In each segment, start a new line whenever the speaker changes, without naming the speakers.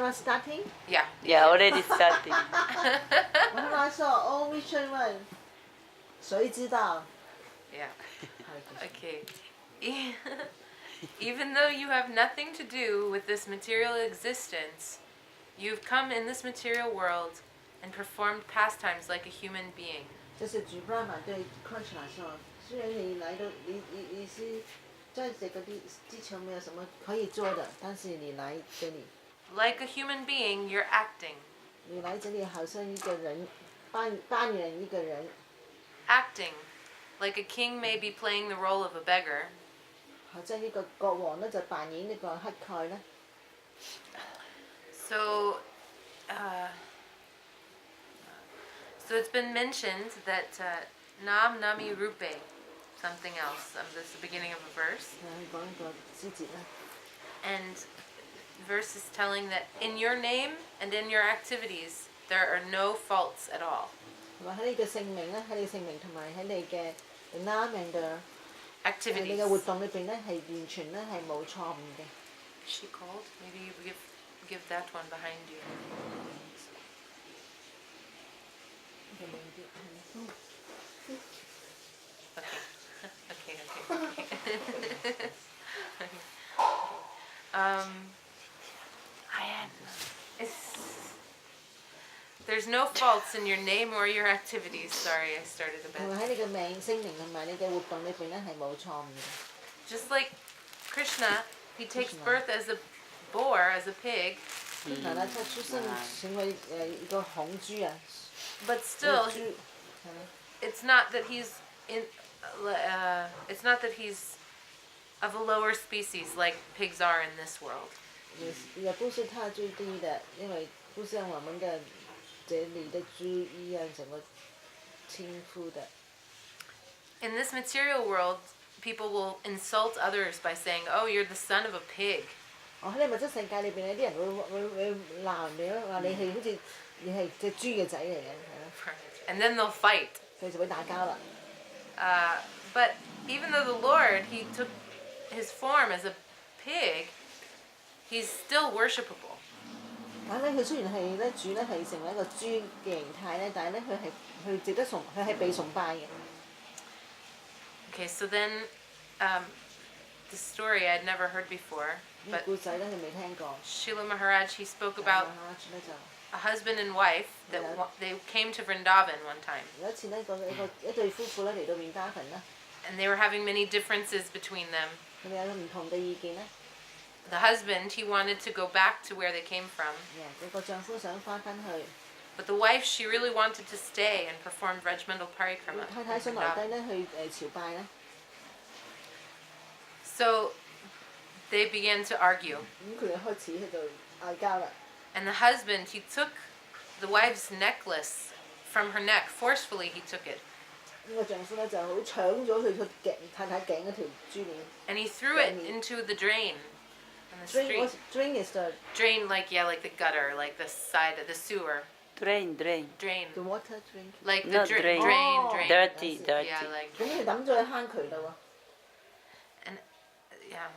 not starting?
Yeah.
Yeah, already starting.
我后来说哦，Mission One，谁知道？
Yeah.
係
Okay. Even though you have nothing to do with this material existence, you've come in this material world and performed pastimes like a human being.
就是主 Brahma 對 Krishna 說，雖然你來到你是在這個地球沒有什麼可以做的，但是你來這裡，
Like a human being, you're acting.
你來這裡好像一個人扮演一個人，
Acting. Like a king may be playing the role of a beggar.
好像一個國王咧就扮演呢個乞丐咧。
So, so it's been mentioned that Nam Nami Rupe, something else. This is the beginning of a verse.
講一個枝節啦。
And verse is telling that in your name and in your activities, there are no faults at all.
話喺你嘅姓名咧，喺你姓名同埋喺你嘅 name and 你
Activities.
嘅活動裏邊咧係完全咧係冇錯誤嘅。
She called. Maybe you give that one behind you. Okay. There's no faults in your name or your activities. Sorry, I started a
同埋
bit.
喺你嘅名、姓名同埋你嘅活動裏邊咧係冇錯誤嘅。
Just like Krishna, he takes
Krishna.
birth as a boar, as a pig,
嗱嗱，他出生成為一個雄豬啊，
but still,
豬係咪？
it's not that he's it's not that he's of a lower species like pigs are in this world.
也不是他最低的，因為不像我們的這裡的豬一樣怎麼稱呼的。
In this material world, people will insult others by saying, "Oh, you're the son of a pig."
哦，喺你物質世界裏邊咧，啲人會鬧你咯，話你係好似你係隻豬嘅仔嚟嘅，係咯，
And then they'll fight.
佢就會打交啦。
But even though the Lord, he took his form as a pig, he's still worshipable.
但係咧，佢雖然係咧主咧係成為一個豬嘅形態咧，但係咧佢值得佢係被崇拜嘅。
Okay, so then the story I'd never heard before,
呢個
but
故仔咧佢未聽過。
Srila Maharaj, he spoke about
咧就
a husband and wife that they came to Vrindavan one time,
有一次呢一對夫婦咧嚟到面加墳啦，
and they were having many differences between them.
佢哋有唔同嘅意見咧。
The husband, he wanted to go back to where they came from,
嗰個丈夫想翻返去，
but the wife, she really wanted to stay and perform Rajmandal Parikrama.
太太想留低咧去朝拜咧。
So they began to argue,
咁佢哋開始喺度嗌交啦。
and the husband, he took the wife's necklace from her neck. Forcefully, he took it,
呢個丈夫咧就好搶咗佢個太太頸嗰條珠鏈。
and he threw it into the drain in the street.
Drain is the
Drain, like the gutter, like the side of the sewer.
Drain.
Drain,
water drain。
like the
No,
drain,
drain.
drain.
Dirty.
Yeah, like
咁佢抌咗喺坑渠度喎。
yeah.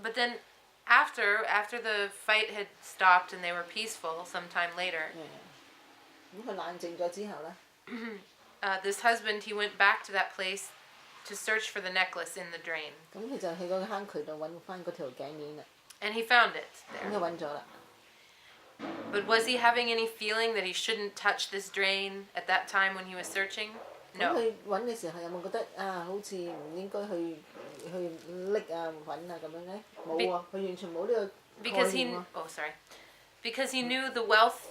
But then after the fight had stopped and they were peaceful, sometime later,
咁佢冷靜咗之後咧，
this husband, he went back to that place to search for the necklace in the drain,
咁佢就喺個坑渠度揾翻嗰條頸鏈啦。
and he found it
咁
there.
佢揾咗啦。
But was he having any feeling that he shouldn't touch this drain at that time when he was searching?
咁
No.
佢揾嘅時候有冇覺得啊，好似唔應該去拎啊揾啊咁樣咧？冇喎，佢完全冇呢個概
Because he
念喎。
because he knew the wealth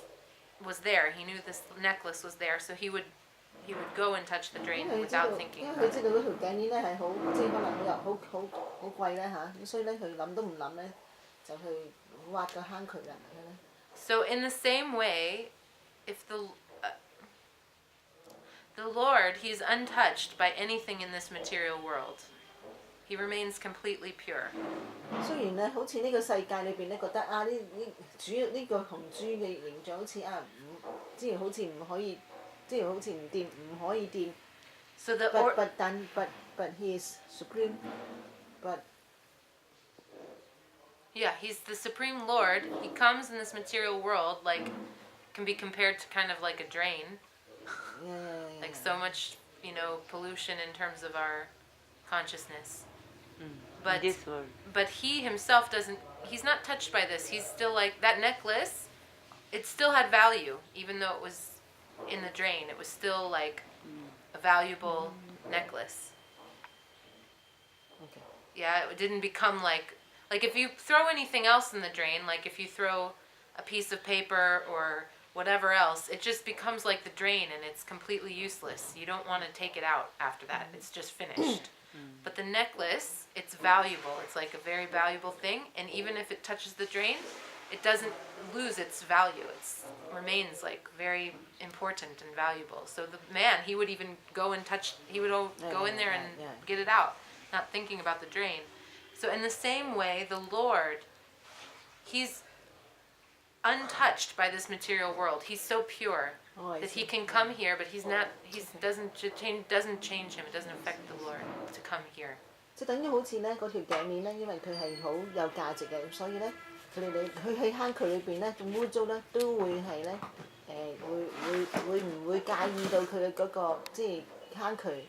was there. He knew this necklace was there, so he would go and touch the
因
drain
為佢知道，
without
因
thinking
為佢
about
知
it.
道嗰條頸鏈咧係好，即係可能好貴咧嚇，咁所以咧佢諗都唔諗咧，就去挖個坑渠啦，係咪？
So in the same way, if the Lord, he's untouched by anything in this material world. He remains completely pure.
雖然咧，好似呢個世界裏邊咧覺得啊，主要呢個紅豬嘅形象好似啊之前好似唔可以，之前好似唔掂，唔可以掂。
So the
But he is supreme. But
Yeah, he's the Supreme Lord. He comes in this material world, like, can be compared to kind of like a drain. Like so much, pollution in terms of our consciousness. But
This world.
but he himself doesn't. He's not touched by this. He's still like that necklace. It still had value, even though it was in the drain. It was still like a valuable necklace.
Okay.
Yeah, it didn't become like if you throw anything else in the drain, like if you throw a piece of paper or whatever else, it just becomes like the drain and it's completely useless. You don't want to take it out after that. It's just finished. But the necklace, it's valuable. It's like a very valuable thing, and even if it touches the drain, it doesn't lose its value. It remains like very important and valuable. So the man, he would even go and touch, he would go in there and get it out, not thinking about the drain. So in the same way, the Lord, he's untouched by this material world. He's so pure that he can come here, but he's not. Doesn't change him. It doesn't affect the Lord to come here.
即係等於好似咧嗰條頸鏈咧，因為佢係好有價值嘅，所以咧佢喺坑渠裏邊咧咁污糟咧，都會係咧會唔會介意到佢嘅嗰個即係坑渠，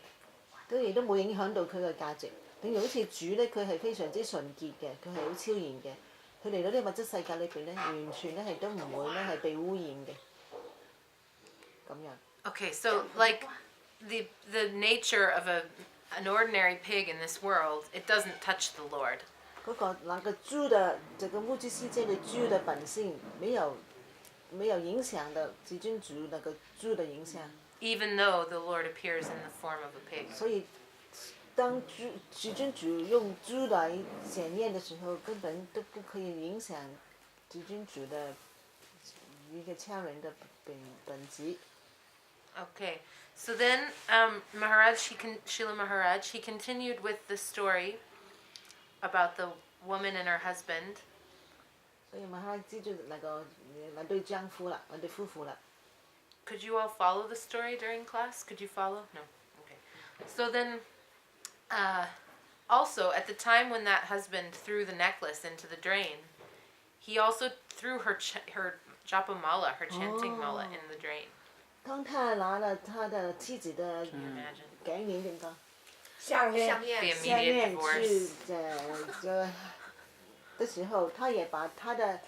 亦都冇影響到佢嘅價值。等於好似主咧，佢係非常之純潔嘅，佢係好超然嘅。佢嚟到呢個物質世界裏邊咧，完全咧係都唔會咧係被污染嘅。咁樣。
Okay, so like the nature of an ordinary pig in this world, it doesn't touch the Lord.
那个猪的这个目击世界的猪的本性没有影响的至尊主那个猪的影响。
Even though the Lord appears in the form of a pig.
所以当至尊主用猪来显现的时候，根本都不可以影响至尊主的一个超人的本质。
Okay, so then Srila Maharaj, he continued with the story about the woman and her husband.
所以马哈记住那对丈夫啦，那对夫妇啦。
Could you all follow the story during class? Could you follow? No. Okay. So then, also at the time when that husband threw the necklace into the drain, he also threw her japa mala, her chanting mala, in the drain.
当他拿了他的妻子的颈链点讲，
项链
去的时候，他也把他的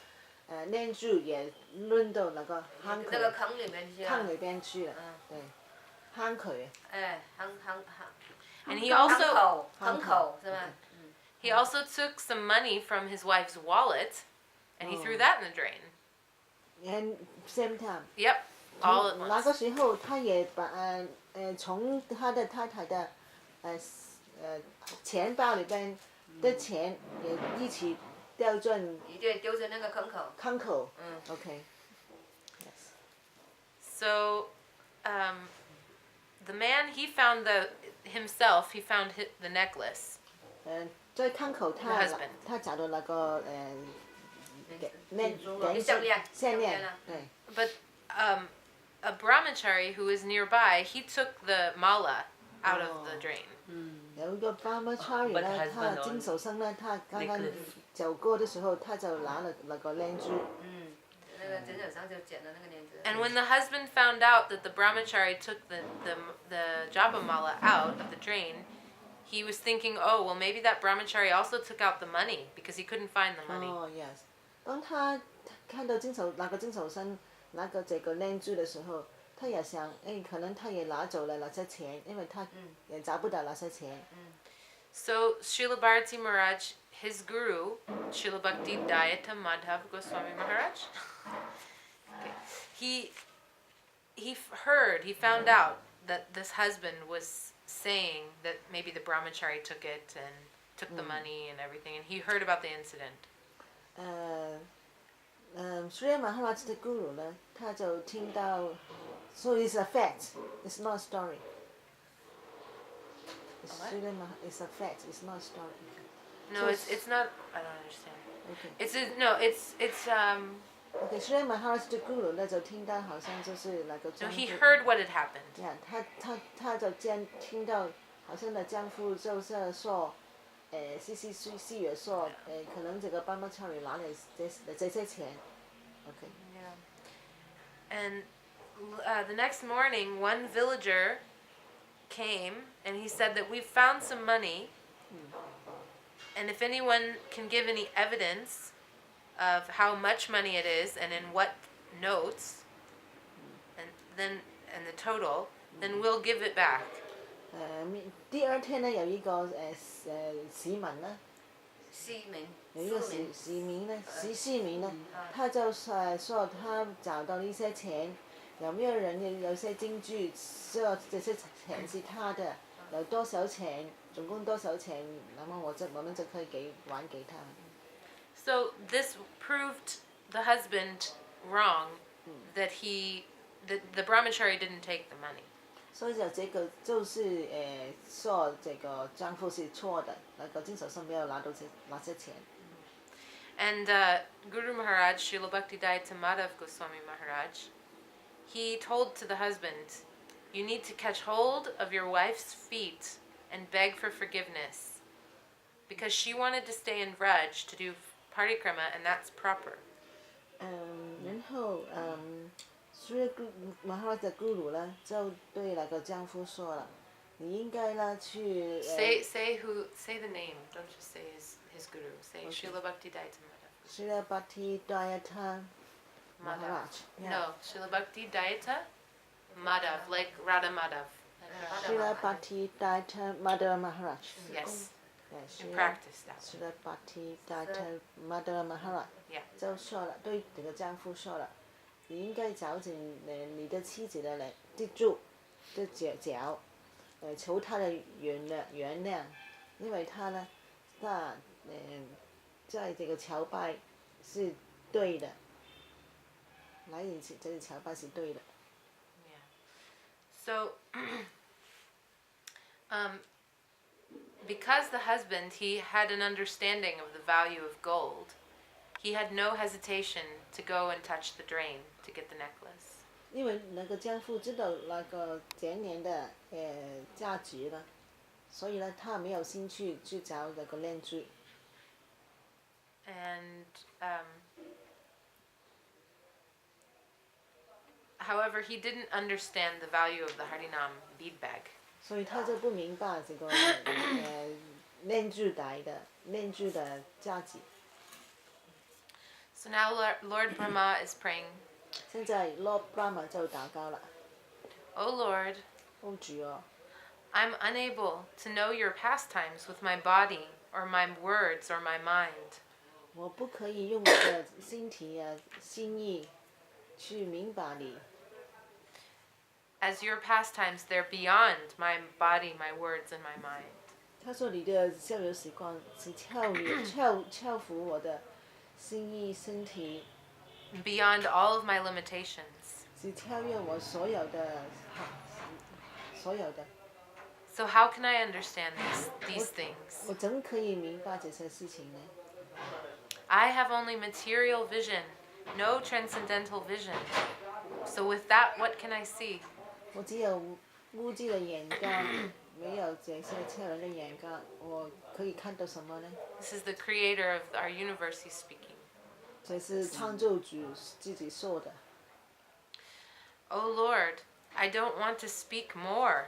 链珠也扔到那个坑里边去了，对，坑渠。
And he also
坑口是吧？
he also took some money from his wife's wallet, and he threw that in the drain.
And same time.
Yep. All at
那个
once.
时候，他也把从他的太太的钱包里边的钱也一起丢进
那个坑口。
坑口。OK。Yes.
So, the man, he found he found the necklace.
在坑口
The husband.
他找到那个项链，对。
But a brahmachari who was nearby, he took the mala out of the drain.
有一个brahmachari咧，他金手生咧，他刚刚走过的时候，他就拿了那个链珠。
那个金手生就捡了那个链子。
And when the husband found out that the brahmachari took the japa mala out of the drain, he was thinking, oh, well, maybe that brahmachari also took out the money because he couldn't find the money.
Oh yes，当他看到那个金手生拿个这个链珠的时候，他也想，可能他也拿走了那些钱，因为他也找不到那些钱。
So Srila Bharati Maharaj, his guru, Srila Bhakti Dayata Madhav Goswami Maharaj, he found out that this husband was saying that maybe the brahmachari took it and took the money and everything, and he heard about the incident.
Sri Maharaj the Guru 呢，他就听到 ，so it's a fact, it's not a story. It's a fact, it's not a story.
No, it's not. I don't understand.
Okay.
It's
Okay, Sri Maharaj the Guru 呢就听到好像就是那个
No, he heard what had happened.
Yeah, 他就听到好像的丈夫就是说， C 也说可能这个brahmachari拿了这些钱 ，OK。
Yeah. And the next morning, one villager came and he said that we've found some money, and if anyone can give any evidence of how much money it is and in what notes, and the total, then we'll give it back.
第二天呢，有一个市民呢，有一个市民呢，市民呢，他就说他找到一些钱，有没有人有些证据说这些钱是他的，有多少钱，总共多少钱，那么我们就可以还给他。
So this proved the husband wrong, that the brahmachari didn't take the money.
所以这个就是说这个丈夫是错的，那个经手上没有拿到那些钱。
And Guru Maharaj, Srila Bhaktivedanta Madhav Goswami Maharaj, he told to the husband, you need to catch hold of your wife's feet and beg for forgiveness, because she wanted to stay in Vraj to do parikrama, and that's proper.
然后所以马哈拉的 guru 呢，就对那个丈夫说了，你应该呢去。
Say the name. Don't just say his guru. Say Srila Bhaktivedanta Madhav.
Srila Bhaktivedanta Maharaj.
No, Srila Bhaktivedanta Madhav, like Radha Madhav.
Srila Bhaktivedanta Madhav Maharaj.
Yes. In
Srila
practice that.
Srila Bhaktivedanta Madhav Maharaj.
Yeah.
就说了，对这个丈夫说了，你应该找紧你的妻子的记住的脚，求她的原谅，因为她呢，在这个朝拜是对的，来一次这个朝拜是对的。
Yeah. So, because the husband, he had an understanding of the value of gold, he had no hesitation to go and touch the drain to get the necklace.
因为那个丈夫知道那个钱年的价值了，所以呢，他没有兴趣去找那个链珠。
And however, he didn't understand the value of the Harinam bead bag.
所以他就不明白这个链珠的价值。
So now Lord Brahma is praying,
现在 Lord Brahma 就祷告了，
O Lord,
主哦，
I'm unable to know your pastimes with my body or my words or my mind.
我不可以用我的身体心意去明白你，
As your pastimes, they're beyond my body, my words, and my mind.
他说你的逍遥时光是超乎我的心意身体，
Beyond all of my limitations.
是超越我所有的。
So how can I understand these things?
我怎可以明白这些事情呢？
I have only material vision, no transcendental vision. So with that, what can I see?
我只有物质的眼光，没有这些超人的眼光，我可以看到什么呢？
This is the creator of our universe he's speaking.
这是创造主自己说的。
Oh Lord, I don't want to speak more.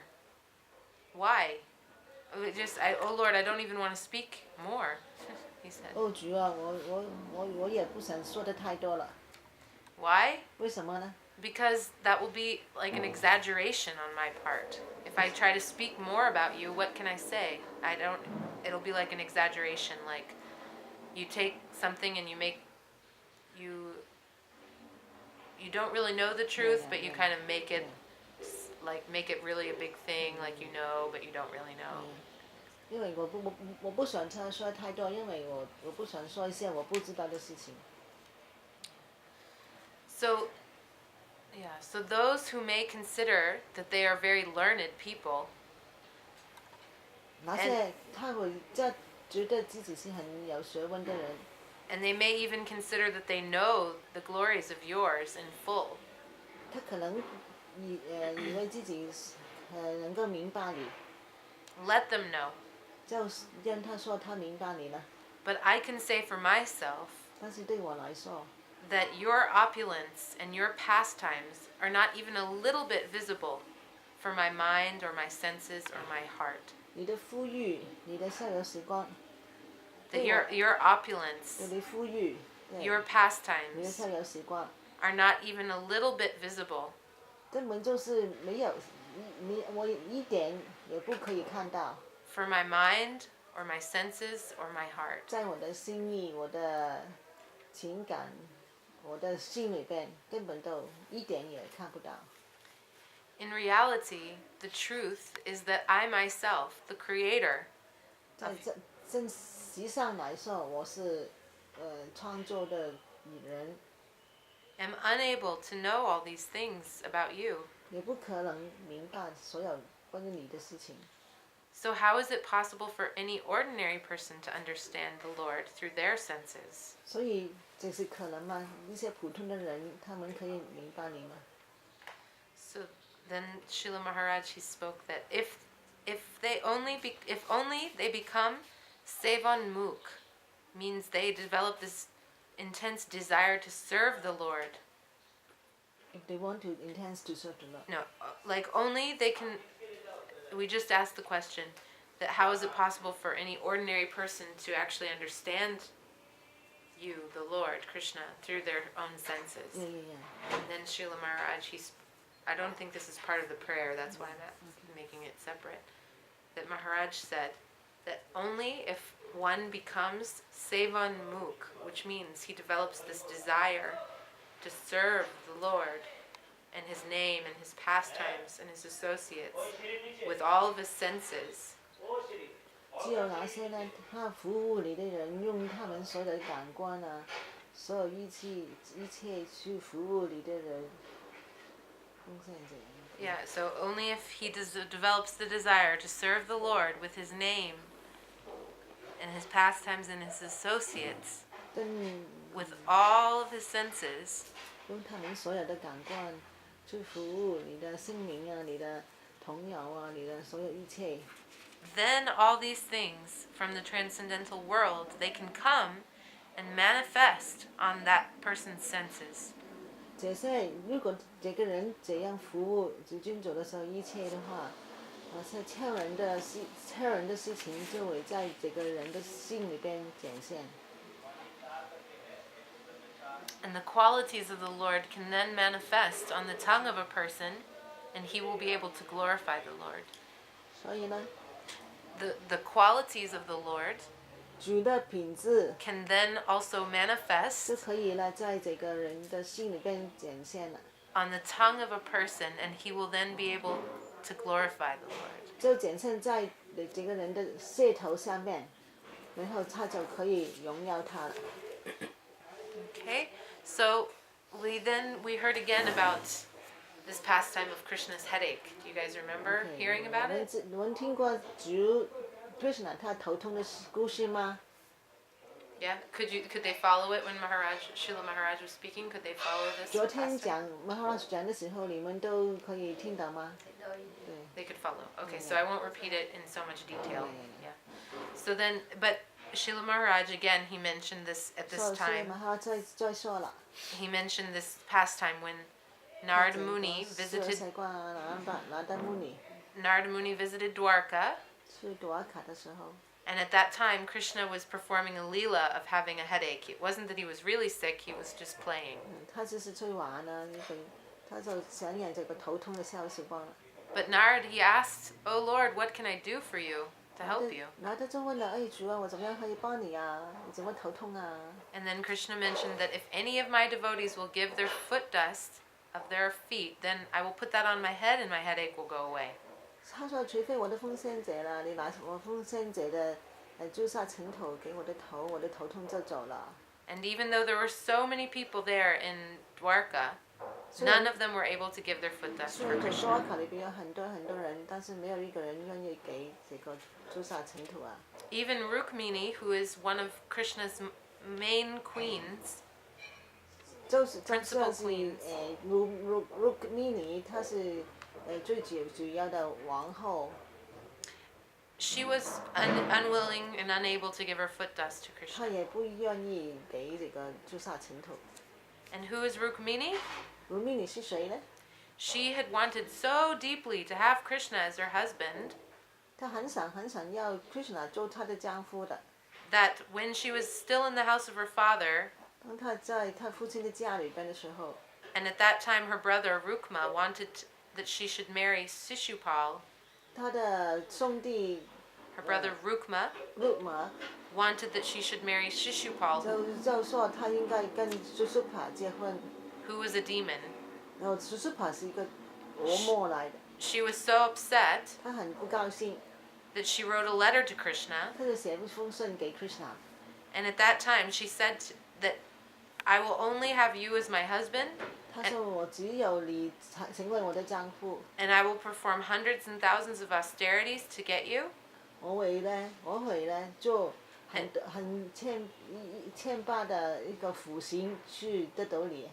Why? Oh Lord, I don't even want to speak more, he said.
主啊，我也不想说的太多了。
Why?
为什么呢？
Because that will be like an exaggeration on my part. If I try to speak more about you, what can I say? It'll be like an exaggeration, like you take something and you don't really know the truth, but you kind of make it really a big thing, like you know, but you don't really know.
因为我不想说太多，因为我不想说一些我不知道的事情。
So those who may consider that they are very learned people,
那些他会觉得自己是很有学问的人，
and they may even consider that they know the glories of yours in full,
他可能以为自己能够明白你，
let them know.
就是让他说他明白你了。
But I can say for myself
但是对我来说，
that your opulence and your pastimes are not even a little bit visible for my mind or my senses or my heart.
你的富裕，你的逍遥时光，
That your opulence,
对你富裕，对
your
你的
pastimes
逍遥时光，
are not even a little bit visible
根本就是没有，我一点也不可以看到，
for my mind or my senses or my heart.
在我的心意、我的情感、我的心里边，根本都一点也看不到。
In reality, the truth is that I myself, the creator,
在真实上来说，我是创作的人，
am unable to know all these things about you.
也不可能明白所有关于你的事情。
So how is it possible for any ordinary person to understand the Lord through their senses?
所以这是可能吗？一些普通的人，他们可以明白你吗？
So then Srila Maharaj, he spoke that if only they become Sevanmukh, means they develop this intense desire to serve the Lord.
If they want to intend to serve the Lord.
No, like only they can. We just asked the question that how is it possible for any ordinary person to actually understand you, the Lord, Krishna, through their own senses?
Yeah.
And then Srila Maharaj, I don't think this is part of the prayer, that's why I'm making it separate. That Maharaj said that only if one becomes Sevanmukh, which means he develops this desire to serve the Lord and his name and his pastimes and his associates with all of his senses,
只有那些呢，他服务你的人，用他们所有的感官啊，所有一切去服务你的人，奉献者。
yeah, so only if he develops the desire to serve the Lord with his name and his pastimes and his associates,
跟
with all of his senses,
用他们所有的感官去服务你的心灵啊，你的童谣啊，你的所有一切。
then all these things from the transcendental world, they can come and manifest on that person's senses.
这些如果这个人这样服务只遵守的时候一切的话，是超人的事情就会在这个人的心里边展现。
And the qualities of the Lord can then manifest on the tongue of a person, and he will be able to glorify the Lord.
所以呢，
The qualities of the Lord
主的品质
can then also
就
manifest
可以了，在这个人的心里边展现了，
on the tongue of a person, and he will then be able to glorify the Lord.
就展现在这个人的舌头上面，然后他就可以荣耀他了。
Okay, so we heard again about this pastime of Krishna's headache. Do you guys remember hearing about it?
你们听过主 Krishna 他头痛的故事吗？
Yeah. Could they follow it when Srila Maharaj was speaking? Could they follow this
昨天
pastime?
讲 Maharaj 讲的时候，你们都可以听到吗？对。
They could follow. Okay, so I won't repeat it in so much detail.
Yeah.
Yeah. So then, but Srila Maharaj again, he mentioned this at this
所以
time.
马哈再说了。
He mentioned this pastime when Narada Muni
四
visited
世观拿达穆尼
Narada Muni visited Dwarka,
去多尔卡的时候，
and at that time Krishna was performing a leela of having a headache. It wasn't that he was really sick; he was just playing.
他只是去玩呢，他就想演这个头痛的消时光了。
But Narad, he asked, "Oh Lord, what can I do for you to help you?"
拿达就问了，哎主啊，我怎么样可以帮你啊？你怎么头痛啊？
And then Krishna mentioned that if any of my devotees will give their foot dust of their feet, then I will put that on my head and my headache will go away.
他说除非我的奉献者啦，你拿我奉献者的朱砂尘土给我的头痛就走了。
And even though there were so many people there in Dwarka, none of them were able to give their foot dust
虽
for
然在多
Krishna.
尔卡里边有很多人，但是没有一个人愿意给这个朱砂尘土啊。
Even Rukmini, who is one of Krishna's main queens,
就是就
Principal
算是
queens.
Rukmini，她是最主要的王后。
she was unwilling and unable to give her foot dust to
她
Krishna.
也不愿意给这个朱砂尘土。
And who is Rukmini?
如米你是谁呢？
She had wanted so deeply to have Krishna as her husband
她很想要 Krishna 做她的丈夫的。
that when she was still in the house of her father,
当她在她父亲的家里边的时候，
and at that time her brother Rukma wanted that she should marry Sishupal,
她的兄弟
her brother Rukma
Ruk 玛
wanted that she should marry Shishupal,
就说她应该跟 Susupa 结婚，
who was a demon.
然后 Susupa 是一个恶魔来的，
She was so upset
她很不高兴，
that she wrote a letter to Krishna,
她就写一封信给 Krishna，
and at that time she said that I will only have you as my husband,
她说我只有你成为我的丈夫，
and I will perform hundreds and thousands of austerities to get you.
我会呢做很千八的一个苦行去得到你。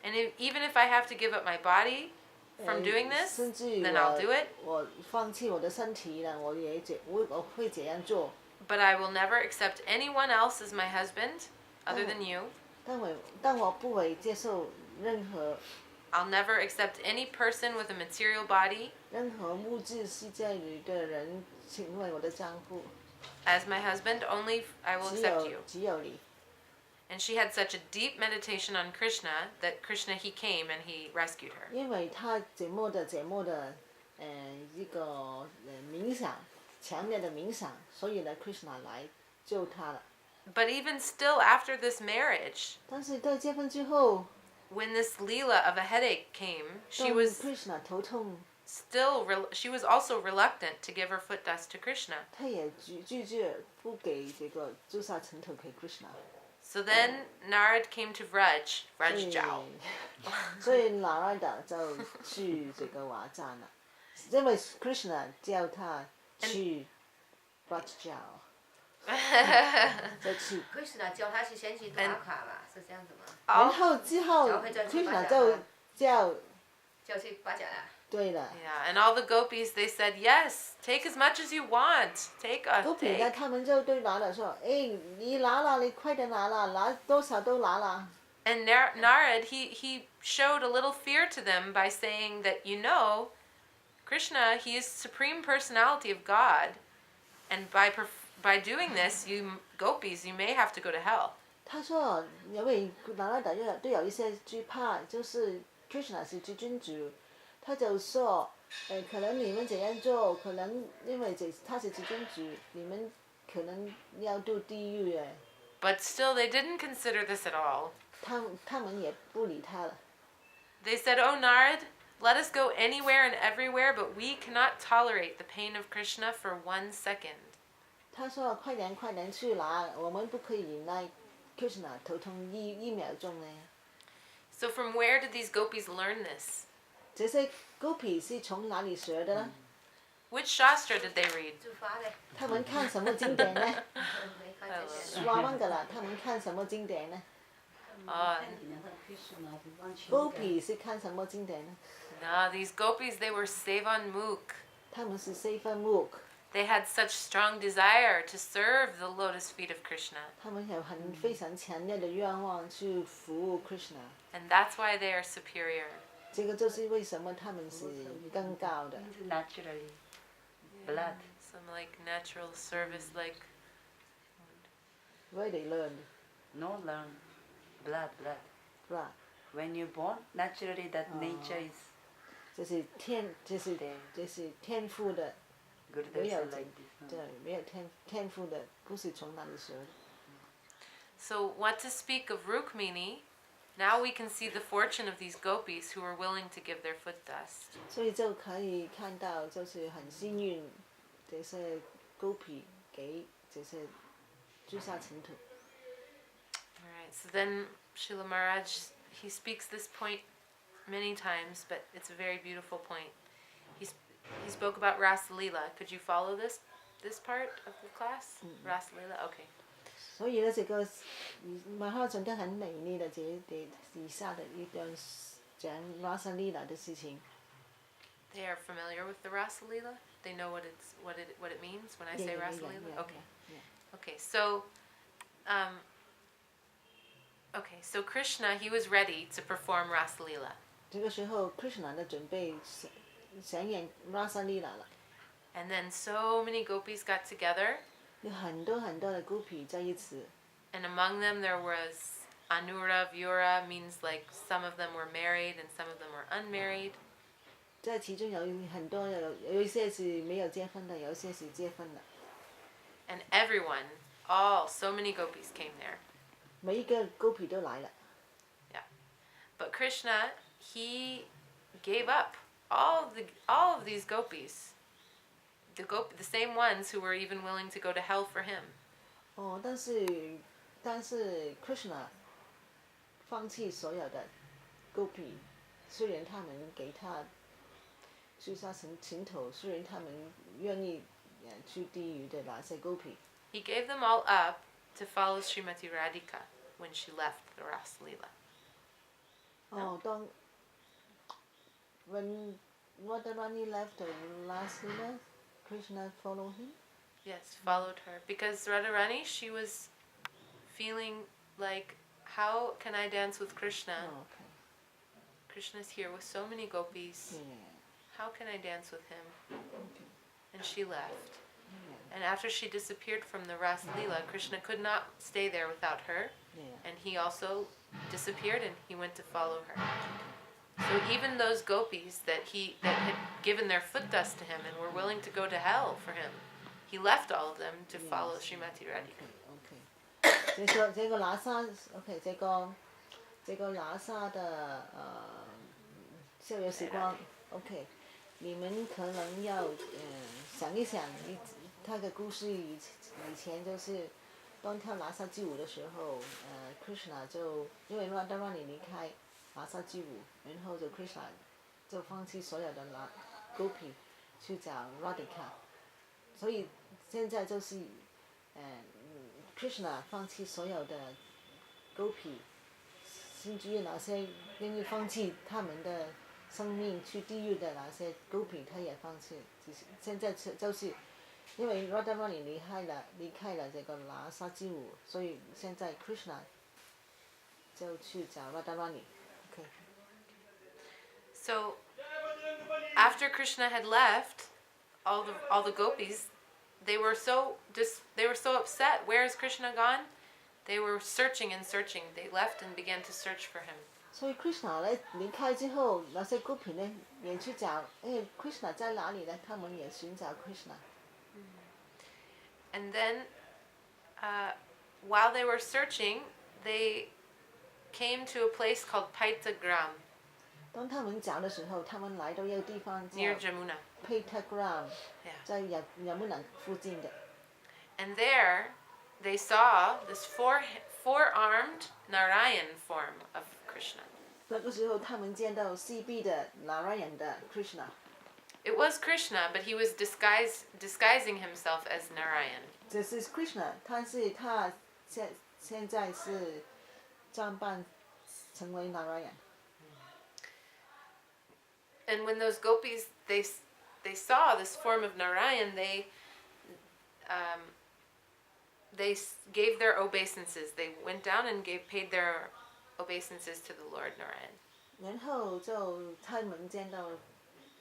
And even if I have to give up my body from doing this,
甚至于
then I'll do it.
我放弃我的身体了，我会这样做。
But I will never accept anyone else as my husband other than you.
但我不会接受任何
I'll never accept any person with a material body
物质世界里的人成为我的丈夫，
as my husband. Only I will
只
accept
有
you.
只有你。
And she had such a deep meditation on Krishna that Krishna, he came and he rescued her.
因为他这么的一个冥想，强烈的冥想，所以呢 Krishna 来救他了。
But even still, after this marriage,
但是在结婚之后，
when this Leela of a headache came,
当
she was
Krishna 头痛，
she was also reluctant to give her foot dust to Krishna.
他也拒绝不给这个朱砂尘土给 Krishna。
So then Narad came to Vraj
所以
Jao.
所以拿来的就去这个瓦站了，因为 Krishna 叫他去 Braj 就去，
Krishna 教他去先去打卡吧，是这样子吗？
然后之后
然后再去
Krishna
巴甲
就
了
叫
叫去巴甲了。
对了，
Yeah, and all the gopis, they said, yes, take as much as you want. Take a
都比呢
take.
他们就对拿了说，哎，你拿了，你快点拿了，拿多少都拿了。
And Narad, he showed a little fear to them by saying that, Krishna, he is supreme personality of God. And by doing this, you gopis, you may have to go to hell.
他说，因为拿来的都有一些惧怕，就是 Krishna 是至尊主，他就说，可能你们这样做，可能因为他是至尊主，你们可能要入地狱哎。
But still, they didn't consider this at all.
他们也不理他了。
They said, oh, Narad, let us go anywhere and everywhere, but we cannot tolerate the pain of Krishna for 1 second.
他说：“快点去拿，我们不可以忍耐 Krishna 头痛一秒钟呢。”
So from where did these gopis learn this?
这些 Gopi 是从哪里学的呢？
Which shastra did they read?
就发的，
他们看什么经典呢？
没看这些。
说问噶啦，他们看什么经典呢 ？Gopi 是看什么经典呢？
No, these gopis, they were Sevan Mukh.
他们是 Seven Mukh，
They had such strong desire to serve the lotus feet of Krishna.
他们有非常强烈的愿望去服务 Krishna。
And that's why they are superior.
这个就是为什么他们是更高的。
Naturally, blood.
Some like natural service, like
Where they learn，
No learn, blood.
是吧？
When you born, naturally that nature is
这是天赋的。
good.
没
That's
有
like this.
对，没有天赋的，不是从哪里学的。
so. What to speak of Rukmini? Now we can see the fortune of these gopis who were willing to give their foot dust.
所以就可以看到，就是很幸运，这些Gopi给这些朱砂尘土。
All right. So then Srila Maharaj, he speaks this point many times, but it's a very beautiful point. He spoke about Ras Leela. Could you follow this part of the class? Ras Leela. Okay.
所以呢，这个马哈讲得很美丽的以下的一段讲拉萨利拉的事情。
They are familiar with the Rasa Leela? They know what it means when I say Rasa Leela? Okay. Okay, so so Krishna, he was ready to perform Rasa Leela.
这个时候 Krishna 呢准备想演 Rasa Leela 了，
And then so many gopis got together,
有很多很多的 gopi 在一起，
and among them there was Anura, Vyura, means like some of them were married and some of them were unmarried.
在其中有很多有一些是没有结婚的，有一些是结婚的，
And everyone, so many gopis came there.
每一个 gopi 都来了。
But Krishna, he gave up all of these gopis. The same ones who were even willing to go to hell for him.
哦，但是 Krishna 放弃所有的 gopi， 虽然他们给他去杀情头，虽然他们愿意去地狱的那些 gopi，
He gave them all up to follow Srimati Radhika when she left the Rasa Leela.
哦，when Radharani left the last Leela, Krishna followed him.
Yes, followed her. Because Radharani, she was feeling like, how can I dance with Krishna?
Oh, okay.
Krishna's here with so many gopis.
Yeah.
How can I dance with him?
Okay.
And she left.
Yeah.
And after she disappeared from the Rasa Leela, Krishna could not stay there without her.
Yeah.
And he also disappeared and he went to follow her. So even those gopis that had given their foot dust to him and were willing to go to hell for him, he left all of them to follow
Yes.
Srimati Radhika.
OK， 这个拿沙 OK， 这个拿沙的校园时光 OK， 你们可能要想一想他的故事以前就是当跳拿沙之舞的时候Krishna 就因为Radharani离开拿沙之舞，然后就 Krishna 就放弃所有的gopi 去找 Radhika， 所以现在就是Krishna 放弃所有的 gopi， 甚至于那些愿意放弃他们的生命去地狱的那些 gopi， 他也放弃。现在就是因为 Radharani 离开了这个拿沙之舞，所以现在 Krishna 就去找 Radharani。OK。
So after Krishna had left, all the gopis, they were so upset. Where is Krishna gone? They were searching and searching. They left and began to search for him.
所以 Krishna 呢离开之后，那些 gopi 呢也去找，Krishna 在哪里呢？他们也寻找 Krishna。
And then, while they were searching, they came to a place called Paitagram
当他们找的时候，他们来到一个地方叫
near Jamuna.
Paitagram，
Yeah.
在Yamuna附近的。
And there, they saw this four-armed Narayan form of Krishna.
那个时候，他们见到四臂的 Narayan 的 Krishna。
It was Krishna, but he was disguising himself as Narayan.
这是 Krishna， 他现在是装扮成为 Narayan。
And when those gopis they saw this form of Narayan, they gave their obeisances. They went down and paid their obeisances to the Lord Narayan.
然后就他们见到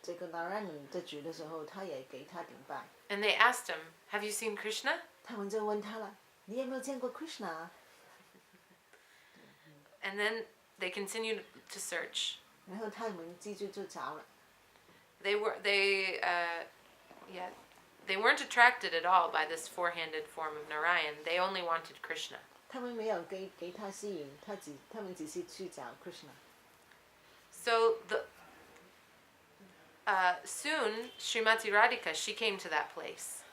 这个 Narayan 的主的时候，他也给他顶拜。
And they asked him, "Have you seen Krishna?"
他们就问他了：“你有没有见过 Krishna？”
And then they continued to search.
然后他们继续就找了。
They weren't attracted at all by this four-handed form of Narayan. They only wanted Krishna.
他们没有给他吸引，他们只是去找 Krishna。
So soon, Srimati Radhika, she came to that place.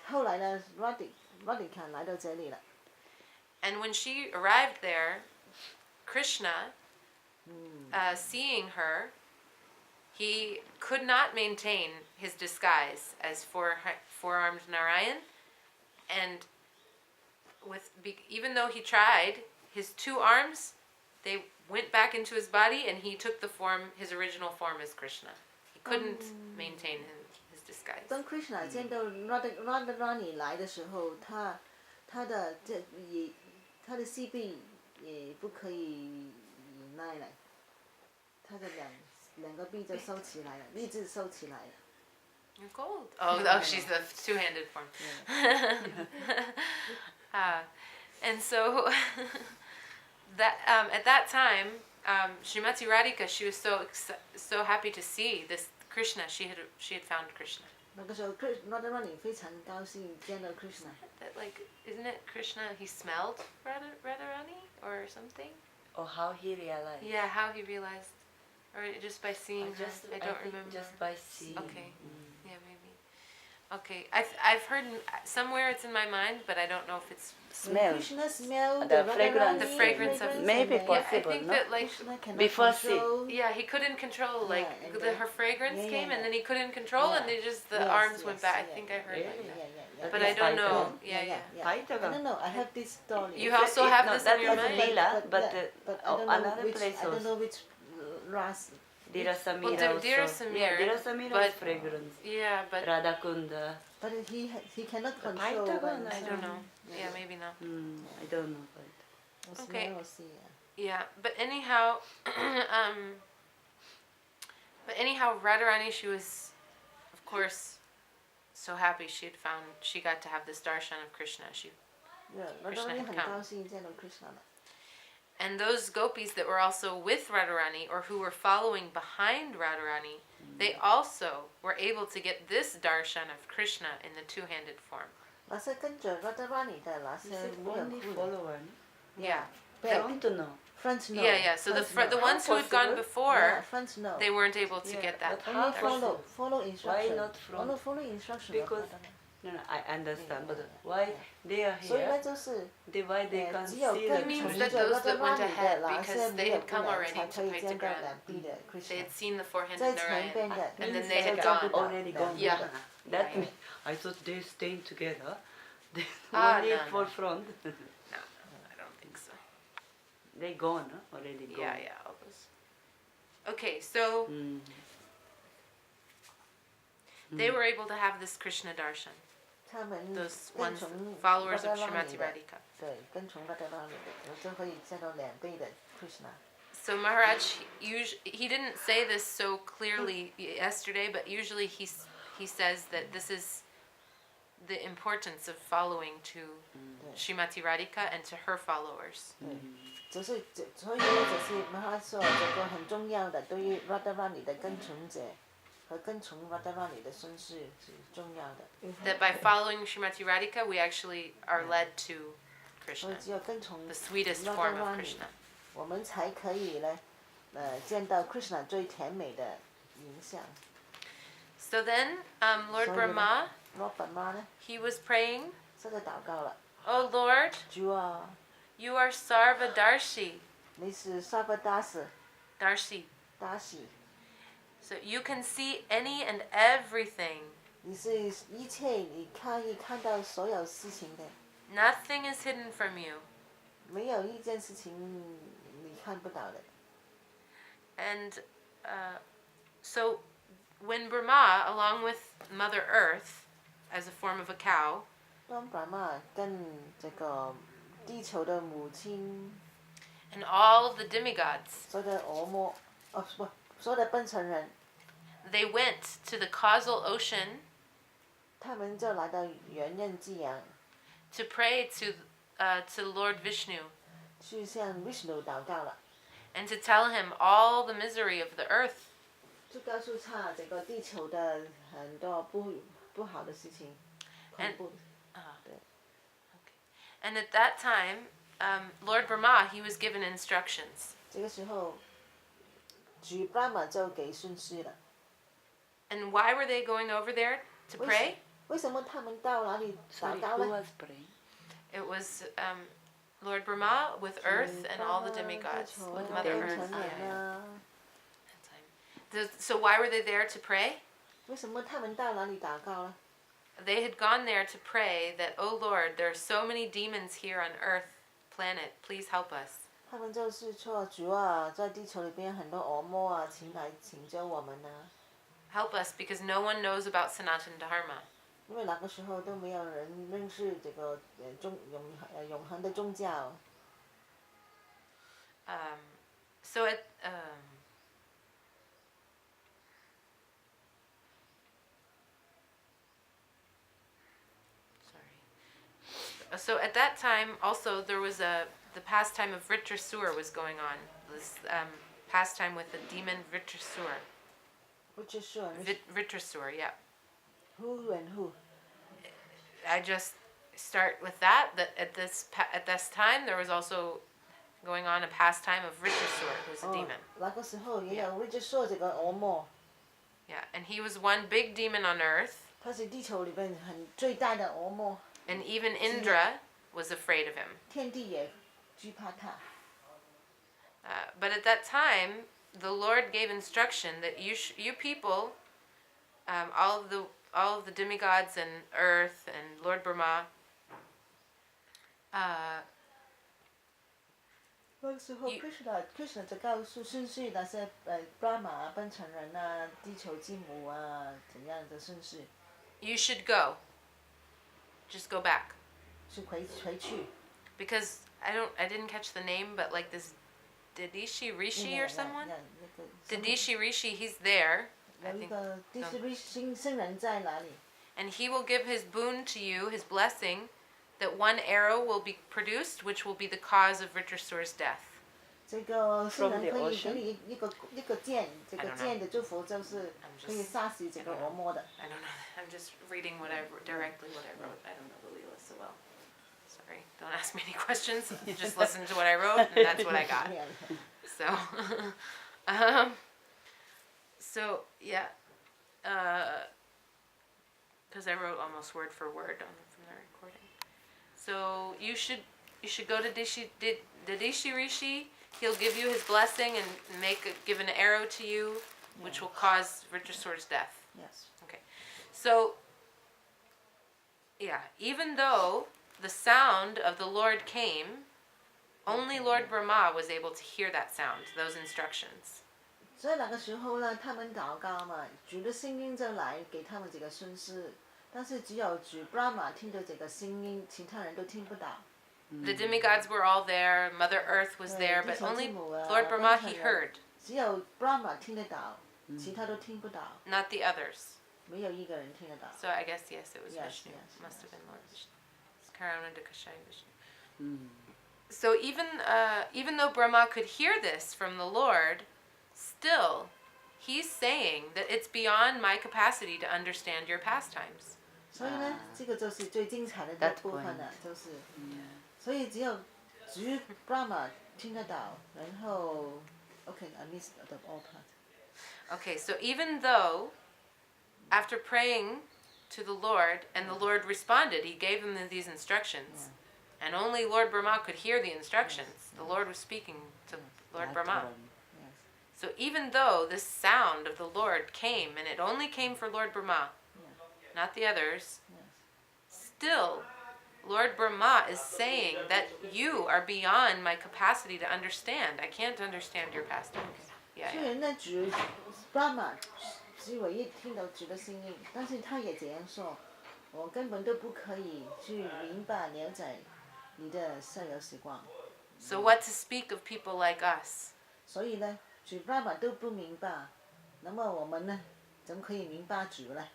后来呢 Radhika 来到这里了。
And when she arrived there, Krishna, seeing her, he could not maintain his disguise as four-armed Narayan, and even though he tried, his two arms, they went back into his body, and he took his original form as Krishna. He couldn't maintain his disguise.
当 Krishna 见到 Radharani 来的时候，他的膝臂也不可以忍耐了，他的两个臂就收起来了，一直收起来了。
You're gold. Oh, she's the two-handed form. And so that at that time, Srimati Radhika, she was so happy to see this Krishna. She had found Krishna.
那个时候 Radharani 非常高兴见到 Krishna。
That like, isn't it Krishna? He smelled Radharani or something.
Or how he realized.
Yeah, how he realized, or just by seeing her. I don't
think
remember.
just by seeing.
Okay. Yeah, maybe. Okay, I've heard somewhere it's in my mind, but I don't know if it's.
Smell.
Krishna smelled
The
Radharani,
fragrance.
The fragrance of-
Maybe
and
Yeah, I
possible,
think
no?
that like.
Krishna cannot
Before see.
control.
Yeah, he couldn't control like
Yeah, and
her fragrance
yeah,
came,
yeah.
and then he couldn't control, and
Yeah.
they just the
Yes,
arms went
yes,
back. I
yeah.
think I heard like
Really?
that, but I
Yes,
don't
I
know.
know.
Yeah.
Fight
I don't know. I have this story.
You also have this
that
in your
was
mind?
Leela, but
I don't know
another
which,
place
I don't
also.
know which Ras.
Dira Samira
Well,
also.
Dira Samir,
Yeah, Dira Samira
but-
is fragrance.
Yeah, but
Radha Kunda.
But he cannot
The
control.
Pythagorean,
I don't know. Yeah, maybe not.
I don't know. But
Okay.
Smell or see, yeah.
Yeah, but anyhow, Radharani, she was, of course, so happy she got to have this darshan of Krishna.
Yeah,
Krishna
Radharani
had
很
come.
高兴见到 Krishna 了。
And those gopis that were also with Radharani, or who were following behind Radharani, they also were able to get this darshan of Krishna in the two-handed form.
那些跟着 Radharani 的那些
is it
没有
only
哭的
follower?
Yeah.
Don't know.
Friends know.
Yeah. So the
Friends know.
ones who had gone
possible?
before,
Yeah, friends know.
they weren't able to
Yeah,
get that.
but
Only
how
follow,
possible?
follow instruction.
not from-
Only follow instruction.
Because- No, I understand, but
Yeah.
why they are
所以
here?
呢，就是
Why they
呃
can't
只有
see
跟
the
It means
从
that
着
those that went
Radharani
ahead,
的那
because
些
they
没有
had
哭
come
的
already
才
to
可以
pay
见
the
到
grand.
两臂的
They
Krishna。
had seen the four-handed
在前边
Narayan,
的
and then
means
they had
they
gone.
already gone.
Yeah.
That
Yeah.
means I thought they staying together. They
Ah,
only
no,
for
no.
front.
No, I don't think so.
They gone, huh? Already gone.
Yeah, all those. Okay, so
Mm.
they were able to have this Krishna darshan.
他们
Those
跟
ones
从
followers of
Radharani
Srimati
的
Radhika.
对，跟从 Radharani 的，就可以见到两臂的 Krishna。
So Maharaj, he didn't say this so clearly yesterday, but usually he says that this is the importance of following to Srimati Radhika and to her followers.
所以呢，就是他说这个很重要的，对于 Radharani 的跟从者和跟从 Radharani 的顺序是重要的。
That by following Srimati Radhika, we actually are led to
所以
Krishna,
只有跟从
the sweetest form of Krishna.
我们才可以呢，见到 Krishna 最甜美的形象。
So then, Lord
So
Brahma,
罗本妈呢，
he was praying,
这个祷告了，
"Oh Lord,
主啊，
you are Sarvadarshi,
你是萨巴达斯
Darshi.
达西，
So you can see any and everything.
你是一切你可以看到所有事情的，
Nothing is hidden from you."
没有一件事情你看不到的。
And so when Brahma, along with Mother Earth, as a form of a cow,
当爸妈跟这个地球的母亲，
and all of the demigods,
所有的恶魔，不，所有的笨成人，
they went to the causal ocean
他们就来到原任之阳，
to pray to Lord Vishnu
去向 Vishnu 祷告了，
and to tell him all the misery of the earth.
就告诉他这个地球的很多不好的事情，恐
And-
怖。
And at that time, Lord Brahma, he was given instructions.
这个时候，主爸妈就给顺序了。
And why were they going over there to pray?
为什么他们到哪里祷
Sorry,
告
who
呢？
was praying?
It was Lord Brahma with Earth and all the demigods, with Mother
跟
Earth.
成
Yeah,
人
yeah.
啊，
So why were they there to pray?
为什么他们到哪里祷告呢？
They had gone there to pray that, "Oh Lord, there are so many demons here on Earth planet. Please help us."
他们就是说主啊，在地球里边很多恶魔啊，请来拯救我们啊。
help us because no one knows about Sanatan Dharma.
因为那个时候都没有人认识这个永恒的宗教。
So so at that time also there was the pastime of Vritrasur was going on. This pastime with the demon Vritrasur.
Which is sure.
Vritrasur, yeah.
Who and who?
I just start with that at this time there was also going on a pastime of Vritrasur, who's a demon.
那个时候也有 Vritrasur 这个恶魔。
Yeah, and he was one big demon on earth.
他是地球里边最大的恶魔。
And even Indra was afraid of him.
天地也惧怕他。
But at that time, the Lord gave instruction that you people, all of the demigods and earth and Lord Brahma,
那个时候 Krishna 就告诉顺序那些Brahma 奔腾人啊、地球之母啊怎样的顺序。
You should go. Just go back.
是回去。
Because I didn't catch the name, but like this Didishi Rishi or someone? Didishi Rishi, he's there. I
有一
think.
个地球星人在哪里？
And he will give his boon to you, his blessing, that one arrow will be produced, which will be the cause of Vritrasur's death.
这个星人可以给你一个剑，这个剑的祝福就是可以杀死这个恶魔的。
I don't know. I'm just reading what I wrote. I don't know the Leela so well. Sorry. Don't ask me any questions. Just listen to what I wrote, and that's what I got. So, so yeah. Because I wrote almost word for word from the recording. So you should go to Didishi Rishi. He'll give you his blessing and give an arrow to you, which will cause Vritrasur's death.
Yes.
Okay. So, yeah, even though the sound of the Lord came, only Lord Brahma was able to hear that sound, those instructions.
所以那个时候呢，他们祷告嘛，主的声音就来给他们这个顺序，但是只有主 Brahma 听到这个声音，其他人都听不到。
The demigods were all there, Mother Earth was there, but only Lord Brahma he heard,
只有 Brahma 听得到，其他都听不到，
not the others.
没有一个人听得到。
So I guess, yes, it was
Yes,
Vishnu.
yes,
Must have
yes,
been Lord
yes.
Vishnu. It's Karana Dakashaya Vishnu. So even though Brahma could hear this from the Lord, still, he's saying that it's beyond my capacity to understand your pastimes.
所以呢，这个就是最精彩的部分了，就是，所以只有主 Brahma 听得到，然后 I missed the all part.
Okay, so even though, after praying to the Lord, and the Lord responded, he gave him these instructions, and only Lord Brahma could hear the instructions. The Lord was speaking to Lord Brahma.
Yes.
So even though this sound of the Lord came, and it only came for Lord Brahma, not the others, still, Lord Brahma is saying that you are beyond my capacity to understand. I can't understand your pastimes. Yeah,
虽
yeah.
然呢，主 Brahma 只唯一听到主的声音，但是他也这样说，我根本都不可以去明白了解你的所有时光，
So what to speak of people like us?
所以呢，主 Brahma 都不明白，那么我们呢，怎么可以明白主呢？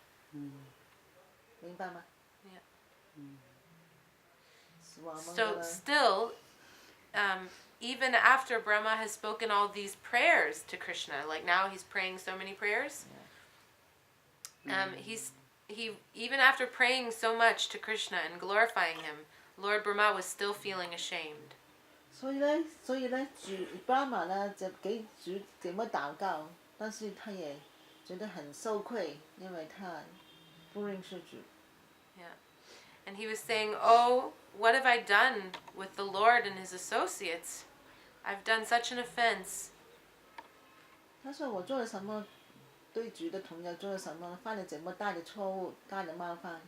明白吗？
Yeah.
是我们
So
的
still, even after Brahma has spoken all these prayers to Krishna, like now he's praying so many prayers. Even after praying so much to Krishna and glorifying him, Lord Brahma was still feeling ashamed.
所以呢，主 Brahma 呢就给主怎么祷告，但是他也觉得很羞愧，因为他不认识主。
And he was saying, "Oh, what have I done with the Lord and his associates? I've done such an offense."
他说我做了什么，对主的朋友做了什么，犯了怎么大的错误，大的冒犯。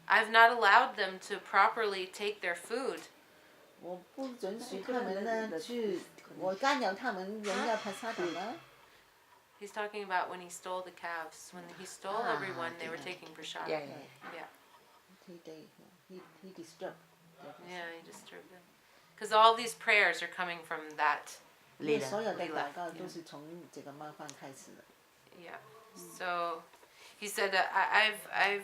I've not allowed them to properly take their food.
我不准许他们呢去，我干扰他们荣耀菩萨的吗？
He's talking about when he stole the calves. When he stole
Ah,
everyone, they were
yeah.
taking prashad.
Yeah,
Yeah.
He disturbed.
Yeah, he disturbed them. Because all these prayers are coming from that.
因为所有的
Lila，
祷告都是从这个冒犯开始的。
Yeah. So he said that I've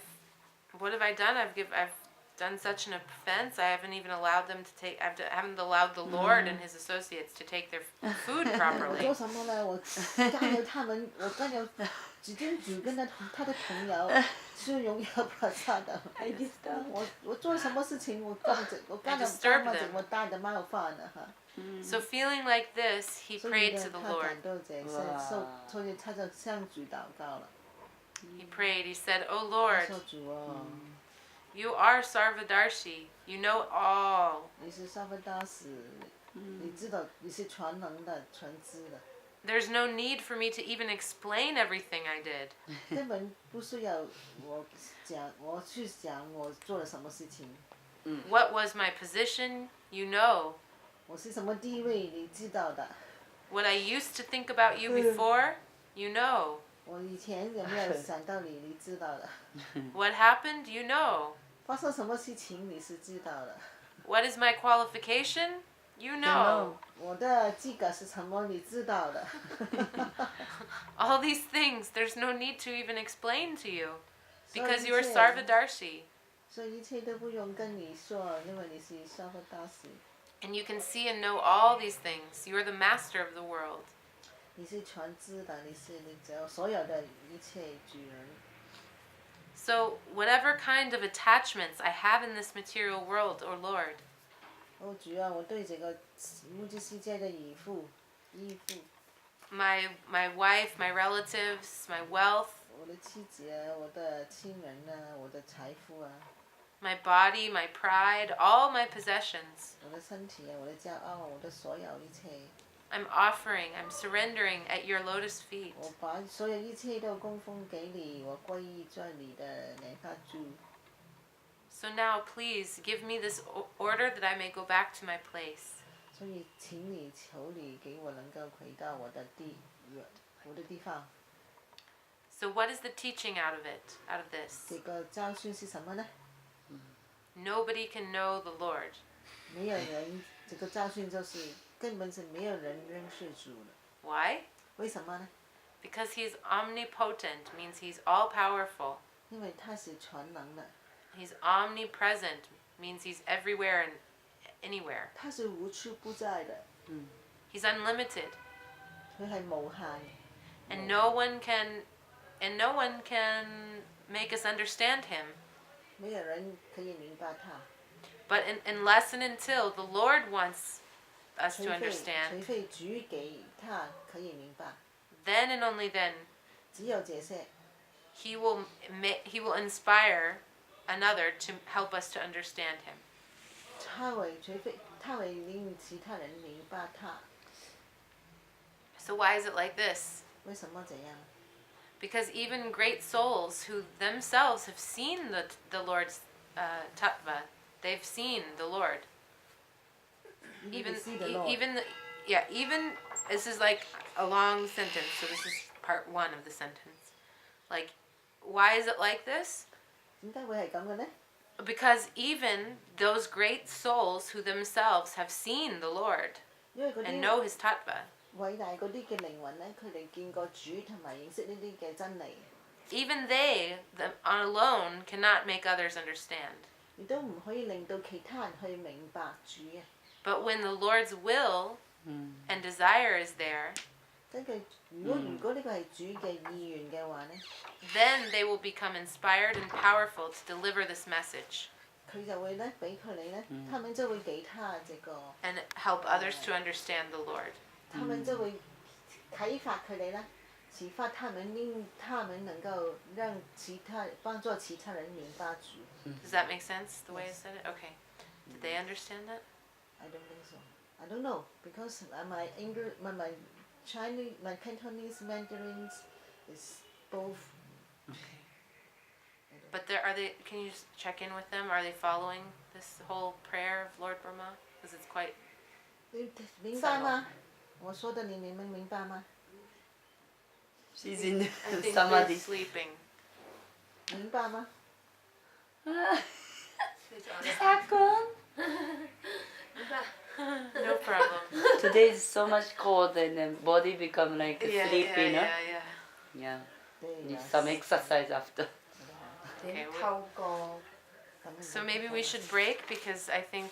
what have I done? I've done such an offense. I haven't even allowed them to take. I haven't allowed the Lord and His associates to take their food
我
properly.
做什么呢？我干了他们，我干了几天主跟他的朋友是荣耀不萨的。我做什么事情？我干了他们，我大的冒犯了哈。
So feeling like this, he
所以
prayed
呢
to the
他
Lord.
感到这些，所以他就向主祷告了。
He prayed. He said, "Oh
他
Lord,
说主哦，
you are Sarvadarshi. You know all.
你是沙弗大使，你知道你是全能的、全知的，
There's no need for me to even explain everything I did.
根本不需要我去讲我做了什么事情，
What was my position? You know.
我是什么地位，你知道的。
What I used to think about you before? You know.
我以前有没有想到你，你知道的。
What happened? You know.
发生什么事情你是知道的。
What is my qualification? You know.
我的资格是什么，你知道的。
All these things, there's no need to even explain to you. Because
所以
you are
一切
Sarvadarshi.
所以一切都不用跟你说，因为你是沙弗大使，
And you can see and know all these things. You are the master of the world.
你是全知的，你只有所有的一切主人。
So, whatever kind of attachments I have in this material world, O Lord,
哦主啊，我对这个物质世界的依附，
my wife, my relatives, my wealth,
我的妻子啊，我的亲人啊，我的财富啊，
my body, my pride, all my possessions,
我的身体啊，我的骄傲，我的所有一切，
I'm offering, I'm surrendering at your lotus feet.
我把所有一切都供奉给你，我归依在你的哪怕主。
So now, please give me this order that I may go back to my place.
所以请你求你给我能够回到我的地方。
So, what is the teaching out of it, out of this?
这个教训是什么呢？
Nobody can know the Lord.
没有人，这个教训就是根本是没有人认识主的。
Why?
为什么呢？
Because he's omnipotent, means he's all powerful.
因为他是全能的，
He's omnipresent, means he's everywhere and anywhere.
他是无处不在的，
He's unlimited,
佢係無限嘅。
and no one can make us understand him.
没有人可以明白他，
But unless and until the Lord wants us
除
to
非
understand,
主給他可以明白，
then and only then
只有這些，
he will inspire another to help us to understand him.
除非他會令其他人明白他。
So why is it like this?
為什麼這樣？
Because even great souls who themselves have seen the Lord's tattva, they've seen the Lord. Even this is like a long sentence, so this is part 1 of the sentence. Like, why is it like this?
點解會係咁嘅呢？
Because even those great souls who themselves have seen the Lord
因為嗰
and
啲
know His tattva,
偉大嗰啲嘅靈魂咧，佢哋見過主同埋認識呢啲嘅真理，
even they alone cannot make others understand.
亦都唔可以令到其他人去明白主啊。
But when the Lord's will and desire is there,
根據如果呢個係主嘅意願嘅話咧，
then they will become inspired and powerful to deliver this message
佢就會咧俾佢哋咧，他們就會給他這個，
and help others to understand the Lord.
他們就會啟發佢哋咧，啟發他們令他們能夠讓幫助其他人明白主。
Does that make sense, the way I said it? Okay. Did they understand that?
I don't think so. I don't know because my Chinese, my Cantonese Mandarin is both.
But can you just check in with them? Are they following this whole prayer of Lord Brahma? Because it's quite...
你明白嗎？我說的你們明白嗎？
She's in
I think they're
samadhi.
sleeping.
明白嗎？
睡着了。
Sakun.
明白。
No problem.
Today is so much cold and then body become like
Yeah,
sleepy, no?
yeah.
Yeah.
對
Need
呀
some exercise after.
點
透過
So maybe we should break because I think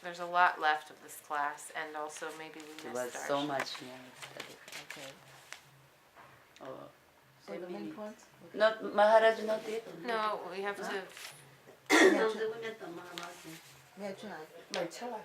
there's a lot left of this class, and also maybe we
It was
missed
so
our.
much study.
Okay.
Oh,
So the main point?
not Maharaj not it?
No, we have to.
你要出嚟？
咪出嚟。